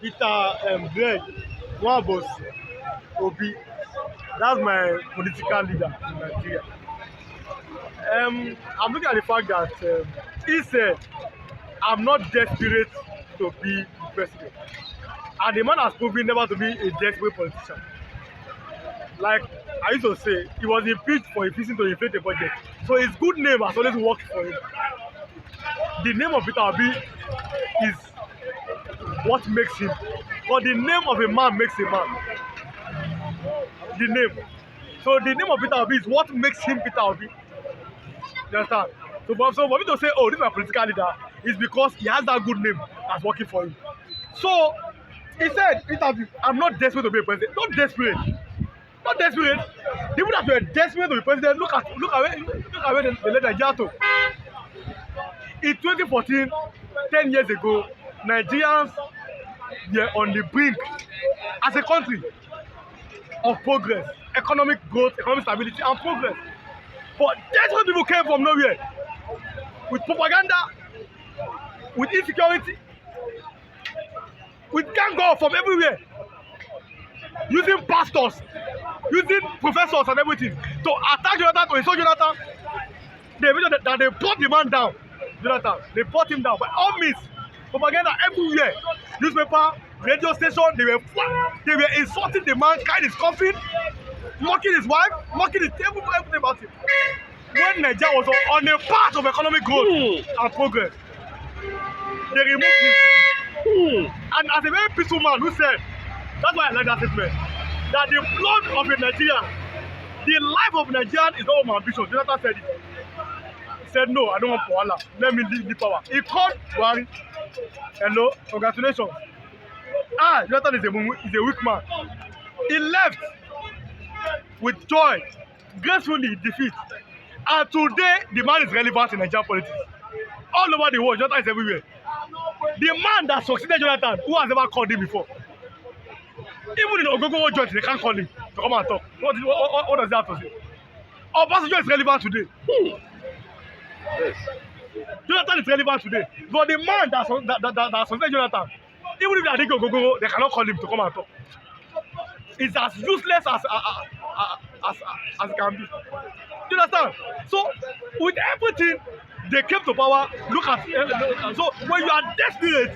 Peter Greg Nwabos Obi. That's my political leader in Nigeria. I'm looking at the fact that he said, I'm not desperate to be president. And the man has proven never to be a desperate politician. Like I used to say, he was impeached for refusing to inflate the budget. So his good name has always worked for him. The name of Peter Obi is what makes him. But the name of a man makes a man. The name. So the name of Peter Obi is what makes him Peter Obi. You understand? So for me to say, oh, this is my political leader, is because he has that good name that's working for him. So he said, interview, I'm not desperate to be a president. Not desperate. Not desperate. The people that were desperate to be president, look at where they led Nigeria to. In 2014, 10 years ago, Nigerians were on the brink as a country of progress, economic growth, economic stability, and progress. But desperate people came from nowhere with propaganda, with insecurity, with gang war from everywhere, using pastors, using professors and everything to attack Jonathan, to insult Jonathan. They made that they brought the man down. Jonathan, they brought him down by all means. Propaganda everywhere, newspaper, radio station. They were insulting the man, carrying his coffin, mocking his wife, mocking his table, everything about him. When Nigeria was on a path of economic growth and progress, they removed him. And as a very peaceful man who said, that's why I like that statement, that the blood of a Nigerian, the life of Nigerian is not my ambition. Jonathan said it. He said, no, I don't want power. Let me leave the power. He called Buhari. Hello, congratulations. Jonathan is a weak man. He left with joy, gracefully defeat. And today, the man is relevant in Nigerian politics. All over the world, Jonathan is everywhere. The man that succeeded Jonathan, who has never called him before. Even in Ogogo joint, they can't call him to come and talk. What does that have to say? Obasanjo is relevant today. Yes. Jonathan is relevant today. But the man that succeeded Jonathan, even if they are taking Ogogo, they cannot call him to come and talk. It's as useless as it can be. You understand? So, with everything, they came to power. Look at so when you are desperate,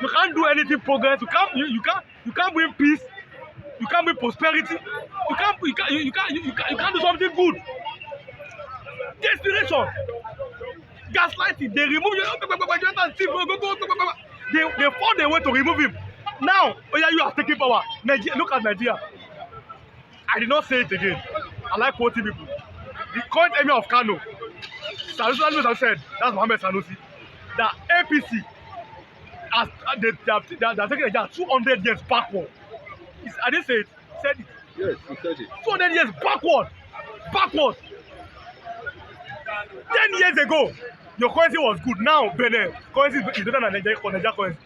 you can't do anything progress. You can't bring peace. You can't bring prosperity. You can't do something good. Desperation, gaslighting. They remove you. They found a way to remove him. Now, you are taking power. Nigeria, look at Nigeria. I did not say it again. I like quoting people. The current emir of Kano, Sanusi has said, that's Mohammed Sanusi, that APC they are taking Nigeria 200 years backward. I didn't say it. He said it. Yes, he said it. 200 years backward. Backward. 10 years ago, your currency was good. Now, Benin currency is better than Nigeria currency.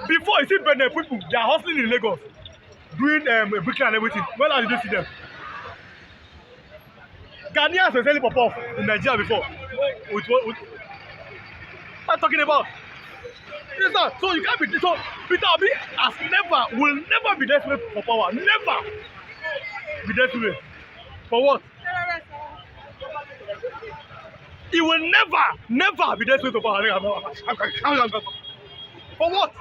Before, you see Benin people, they are hustling in Lagos, doing bricking and everything. When did you see them? Ghanaians were selling pop-off in Nigeria before. With what I'm talking about. You know, so you can't be so Peter Obi will never be desperate for power. Never be desperate. For what? He will never be desperate for power. For what?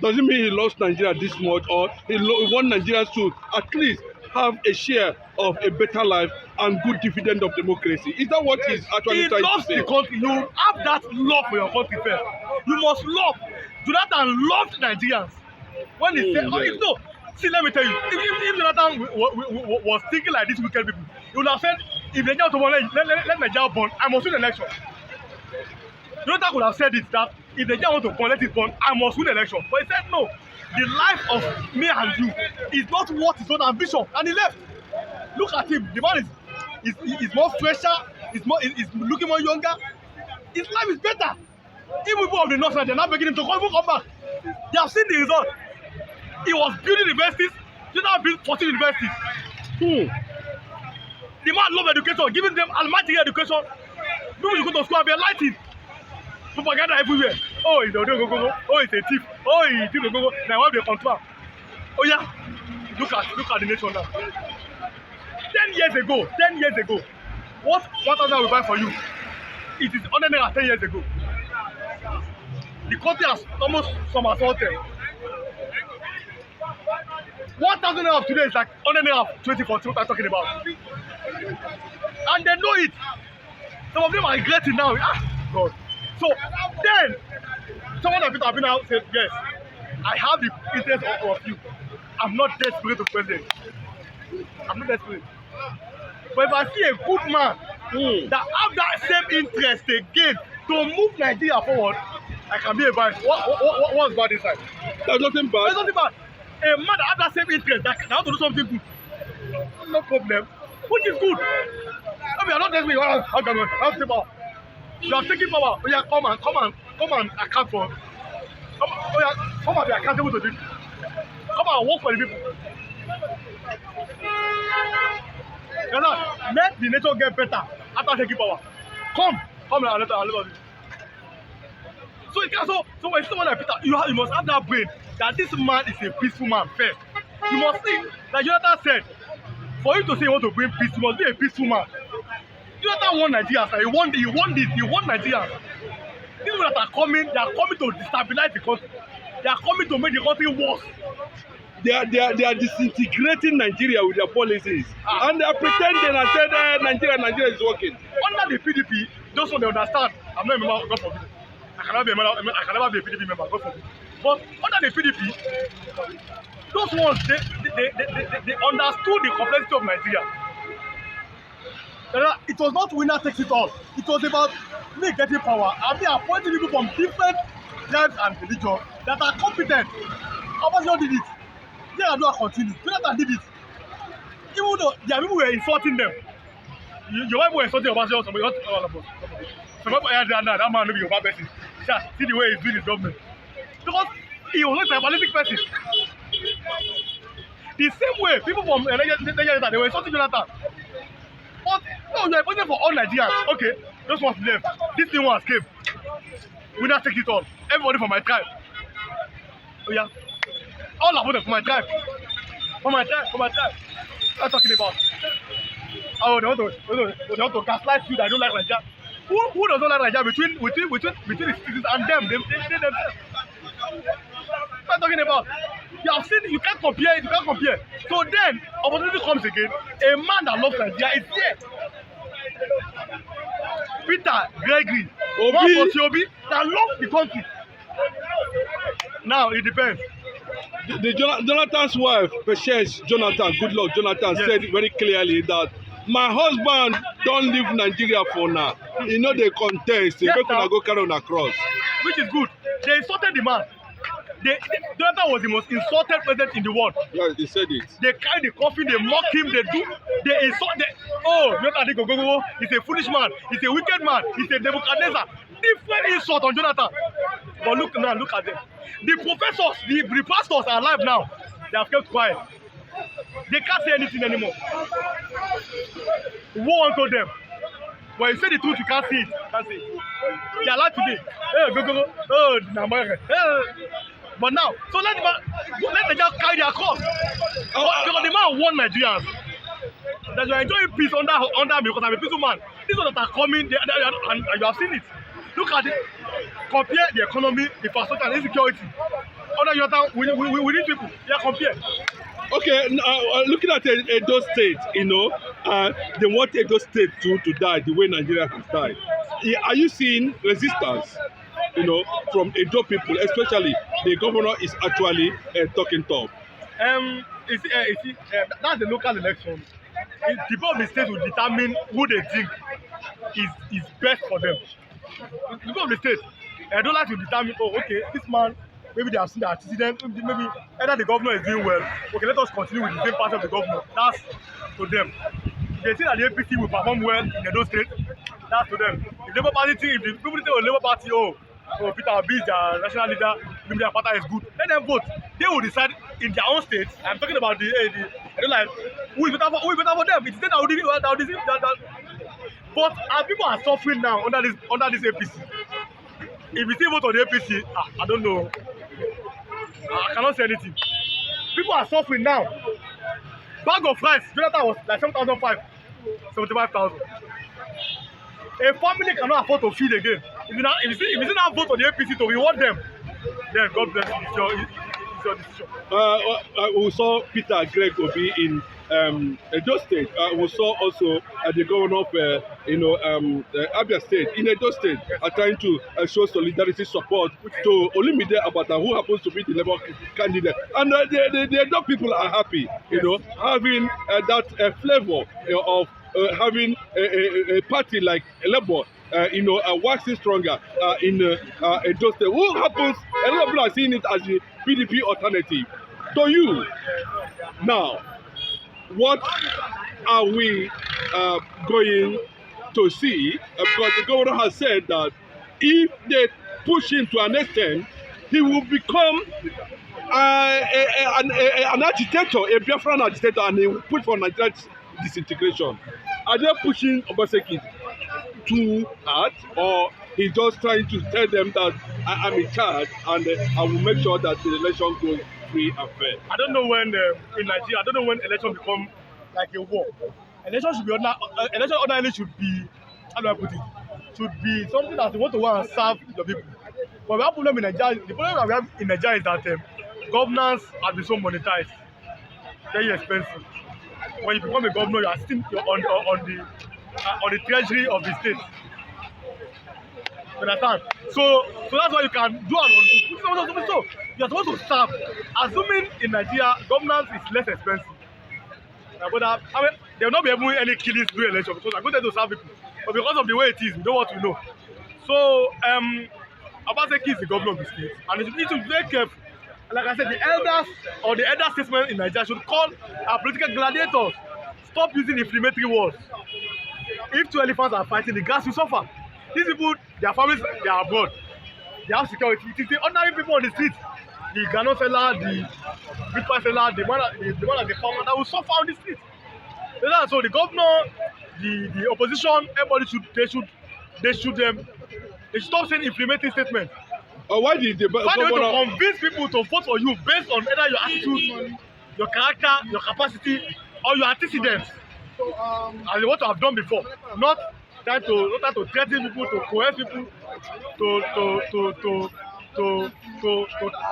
Doesn't mean he lost Nigeria this much, or he want Nigerians to at least have a share of a better life and good dividend of democracy. Is that what he's actually trying to say? The country. You have that love for your country first. You must love. Jonathan loved Nigerians. When he said, no, see, let me tell you, if Jonathan was thinking like these wicked people, he would have said, if Nigeria want to let Nigeria burn, I must win the election. Jonathan could have said it, that if Nigeria want to burn, let it burn, I must win the election. But he said, no, the life of me and you is not worth his own ambition. And he left. Look at him. The man is more fresher, is looking more younger. His life is better. Even people of the north side, they're not begging him to come back. They have seen the result. He was building universities. He now built 14 universities. The man love education, giving them almighty education. People should go to school and be enlightened. Propaganda everywhere. Oh, he's a go. Oh, he's a thief. Oh, he did go. Now what they control? Oh yeah, look at the nation now. 10 years ago, what 1,000 will buy for you? It is 100 naira 10 years ago. The country has almost somersaulted. 1,000 naira of today is like 100 naira of 2014. What I'm talking about, and they know it. Some of them are regretting now. Ah, God. So then, someone that have been out said, yes, I have the interest of you. I'm not desperate to president. I'm not desperate. But if I see a good man that have that same interest again to move Nigeria forward, I can be a vice. What's bad inside? There's nothing bad. There's nothing bad. A man that have that same interest that can have to do something good, no problem. Which is good. I mean, I'm not desperate. How can I have the power? You are taking power. Oh yeah, come and account for. Come and be accountable to people. Come and work for the people. You know, let the nation get better after taking power. Come and let us. So it can so when someone like Peter, you must have that brain that this man is a peaceful man first. You must think, like Jonathan said, for you to say you want to bring peace, you must be a peaceful man. Jonathan won Nigeria, he won Nigeria. These people that are coming, they are coming to destabilize the country. They are coming to make the country worse. They are disintegrating Nigeria with their policies. And they are pretending and saying Nigeria is working. Under the PDP, those ones they understand. I'm not a member, God forbid. I can never be a PDP member, God forbid. But under the PDP, those ones they understood the complexity of Nigeria. It was not winner takes it all. It was about me getting power and me appointing people from different tribes and religions that are competent. Obasanjo did it. Yar'Adua continued. Jonathan did it. Even though their people were insulting them. Your wife were insulting Obasanjo. Some people that man no be your bad person. See the way he's doing his government. Because he was not a tribalistic person. The same way people from Nigeria they were insulting Jonathan. But no, you are voting for all Nigerians. Okay, those ones left. This thing was came. We now take it all. Everybody from my tribe. Oh yeah. All are voting for my tribe. For my tribe. What are you talking about? Oh, they want to gaslight you that don't like Nigeria. Who does not like Nigeria between the citizens and them? They themselves. What are you talking about? You have seen, you can't compare it, So then, opportunity comes again. A man that loves Nigeria is here. Peter Gregory, Obi, that loves the country. Now, it depends. The Jonathan's wife, Patience Jonathan, good luck Jonathan, yes, said very clearly that my husband don't leave Nigeria for now. You know they contest, yes, they go carry on across. Which is good. They insulted the man. Jonathan was the most insulted president in the world. Yeah, they said it. They carry the coffin, they mock him, they insult. Jonathan, he's a foolish man, he's a wicked man, he's a Nebuchadnezzar. Different insult on Jonathan. But look at them. The professors, the pastors are alive now. They have kept quiet. They can't say anything anymore. Woe unto them. When you say the truth, you can't see it. They are alive today. But now, so let them just carry their cross. Because the man won Nigerians. That you are enjoying peace under me because I'm a peaceful man. These ones that are coming, and you have seen it. Look at it. Compare the economy, the infrastructure, and insecurity. Under your time, we need people. Yeah, compare. Okay, looking at Edo State, they want Edo State to die the way Nigeria has died. Are you seeing resistance, from Edo people, especially the governor is actually talking tough? That's the local election. The people of the state will determine who they think is best for them. The people of the state, I don't like to determine, this man, maybe they have seen the antecedent, maybe either the governor is doing well, okay, let us continue with the same party of the governor. That's to them. If they see that the APC will perform well in Edo State, that's to them. If the Labour Party think, if the people think of the Labour Party, Peter Obi is their national leader, maybe their party is good, let them vote. They will decide in their own states. I'm talking about I don't like, who is better for them? It's them that will decide that. But our people are suffering now under this APC. if you still vote on the APC, I don't know. I cannot say anything. People are suffering now. Bag of rice, Jonathan was like 75,000. A family cannot afford to feed again. If you see now vote on the APC to reward them, then God bless you. It's your decision. We saw Peter Greg Obi in Edo State. We saw also the governor of Abia State in Edo State trying to show solidarity support to Olumide Abata, who happens to be the Labour candidate. And the Edo people are happy, having that flavor of having a party like Labour, waxing stronger in Edo State. Who happens? A lot of people are seeing it as the PDP alternative. To you, now, what are we going to see? Because the governor has said that if they push him to an extent, he will become an agitator, a Biafran agitator, and he will push for Nigeria's disintegration. Are they pushing Obasanjo too hard, or he's just trying to tell them that I'm in charge and I will make sure that the election goes free and fair? I don't know when in Nigeria, I don't know when election become like a war. Election should be election ordinarily should be, how do I put it? Should be something that you want to go and serve your people. But we have problem in Nigeria. The problem that we have in Nigeria is that governance has been so monetized, very expensive. When you become a governor, you are still on the treasury of the state. You understand? So that's why you can do an undo. So you are supposed to serve. Assuming in Nigeria governance is less expensive. But there will not be able any killings during election because I'm going to serve people. But because of the way it is, we know what we know. So Obasanjo is the governor of the state, and you need to be very careful. Like I said, the elders or the elder statesmen in Nigeria should call our political gladiators. Stop using inflammatory words. If two elephants are fighting, the grass will suffer. These people, their families, they are abroad. They have security. It is the ordinary people on the street, the granite seller, the bitcoin seller, the one at the farmer that will suffer on the street. So the governor, the opposition, everybody should stop saying inflammatory statements. Why did the governor to convince people to vote for you based on either your attitude, your character, your capacity, or your antecedents, as they want to have done before, not trying to threaten people, to coerce people, to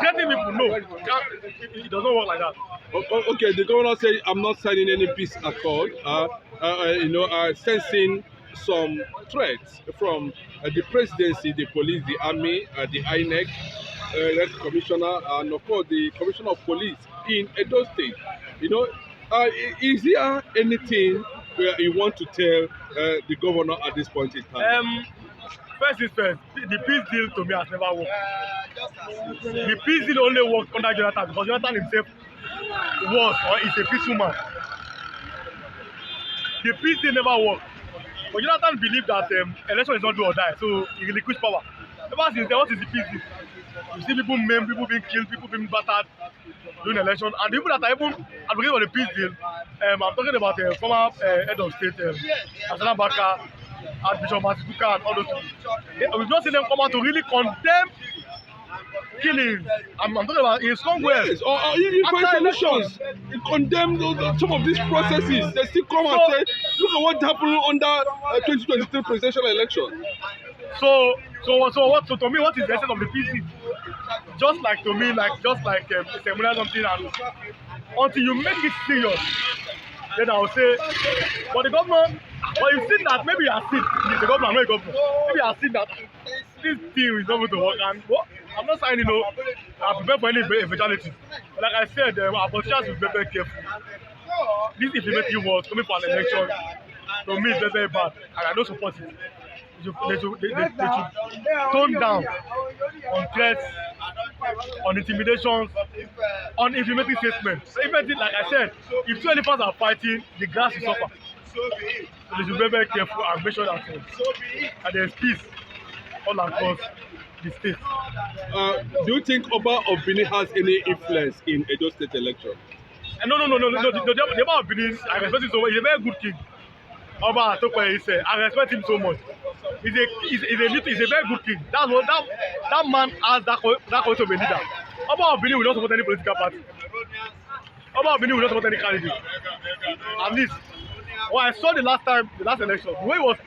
threaten people? No, it doesn't work like that. Okay, the governor said, I'm not signing any peace accord, sensing some threats from the presidency, the police, the army, the INEC, the commissioner, and of course the commissioner of police in Edo State. Is there anything where you want to tell the governor at this point in time? First is first, the peace deal to me has never worked. The peace deal only worked under Jonathan because Jonathan himself was or is a peaceful man. The peace deal never worked. But Jonathan believed that election is not do or die, so he relinquished power. Ever since then, what is the peace deal? You see people maimed, people being killed, people being battered during election, and the people that are even advocating for the peace deal, I'm talking about former head of state, Abdusalam, Archbishop Matibuka, and all those people. We've not seen them come out to really condemn killings. I'm talking about in strong ways. Yes, or even solutions. Condemn some of these processes. They still come and say, look at what happened under 2023 presidential election. So to me, what is the essence of the peace? Just like ceremonial something, and until you make it serious, then I will say, but the government, but you've seen that maybe you have seen the government, not the government. Maybe you have seen that this deal is not going to work, and I'm not saying I'm prepared for any eventuality. Like I said, our politicians will be very careful. This implementing words coming for an election, to me, it's very bad, and I don't support it. They should tone down on threats, on intimidations, on implementing statements. So like I said, if two elephants are fighting, the grass will suffer. So they should be very careful and make sure that there's peace all across the state. Do you think Oba of Benin has any influence in Edo State election? No. The Oba of Benin, I respect him so much. He's a very good king. Oba Atokwe, I respect him so much. He's a very good king. That's what that man has that quality of a leader. Oba of Benin will not support any political party. Oba of Benin will not support any candidate. At least, what I saw the last election, the way he was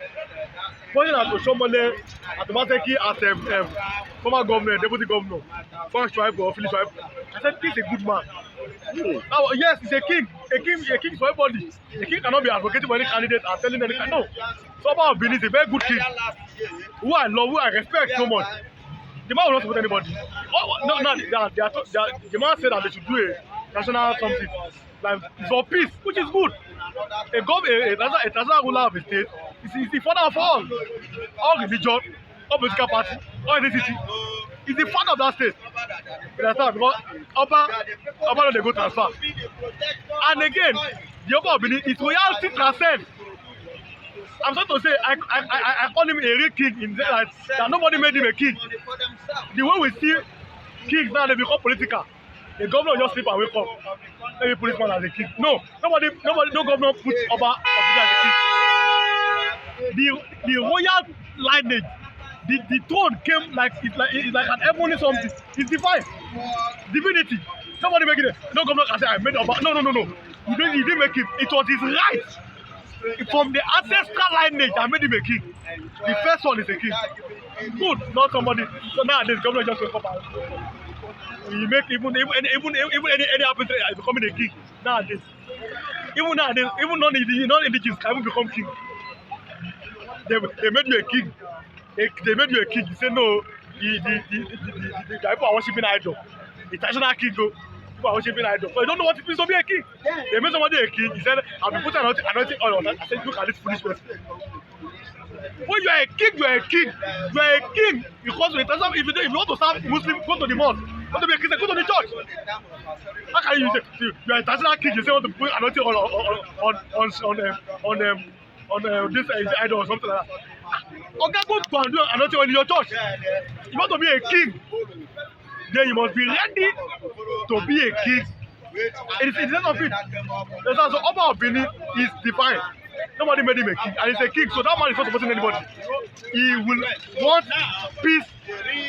pointing at Oshomole, at Tomateki, as former governor, deputy governor, Frank Schwab or Philip Schwab. I said, he's a good man. Now, yes, he's a king. A king for everybody. A king cannot be advocating for any candidate and telling any no. So Oba of Benin is a very good king, who I love, who I respect so much. The man will not support anybody. The man said that they should do a national something, like for peace, which is good. A national ruler of a state is the father of all religion, all political party, all ethnicity. He's the father of that state. You understand? Because Oba no dey go transfer. And again, the Oba of Benin, his royalty transcends. I'm sorry to say, I call him a real king in that nobody made him a king. The way we see kings now, they become political. The governor just sleep and wake up. Maybe policeman as a king. No governor puts Oba as a king. The royal lineage, the throne came it's like an heavenly something. It's divine, divinity. Nobody make it. No governor can say I made Oba. No. He didn't make him. It was his right. From the ancestral lineage that made him a king. The first one is a king. Good, not somebody. So nowadays, governor just wake up and he make even any happen to becoming a king. Nowadays, even non-indigenous can even become king. They made you a king. They made you a king. You say no. The people are worshiping idol. The traditional king go. People are worshiping idol. But you don't know what it means to be a king. They made somebody a king. He said, I'll be putting anointing oil on that. I said, look at this foolish person. When you are a king, you are a king. You are a king because if you want to serve Muslim, go to the mosque. You want to be a Christian, go to the church. How can you say you are a traditional king? You say you want to put anointing oil on this idol or something like that. Okay, go and do anointing oil in your church. You want to be a king, then you must be ready to be a king. It is the end of it. So Oba of Benin is divine. Nobody made him a king, and he's a king, so that man is not supporting anybody. He will want peace,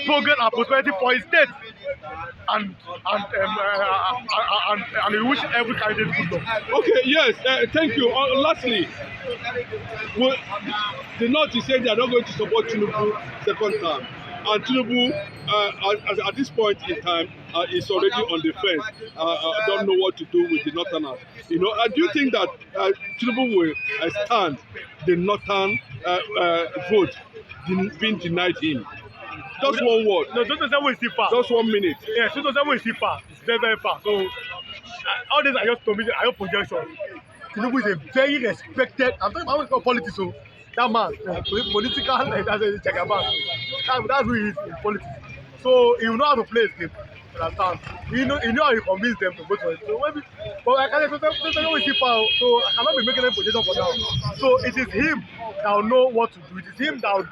progress, and prosperity for his state, and he wish every candidate good luck. Okay, yes, thank you. Lastly, the North is saying they are not going to support Tinubu second term. And Tinubu, at this point in time, is already on the fence. Don't know what to do with the Northerners. Do you think that Tinubu will stand the Northern vote being denied him? Just one word. No, 2007 is still far. Just 1 minute. Yeah, 2007 is still far. It's very, very far. So, all this I just told me, I have projections. Tinubu is a very respected, I'm talking about politics, so that man, political, as a Jagaban. That's who he is in politics. So he will know how to play his game. Understand? He know how to convince them to vote for it. So maybe, but I can't say no, so I cannot be making any projection for now. So it is him that will know what to do. It is him that will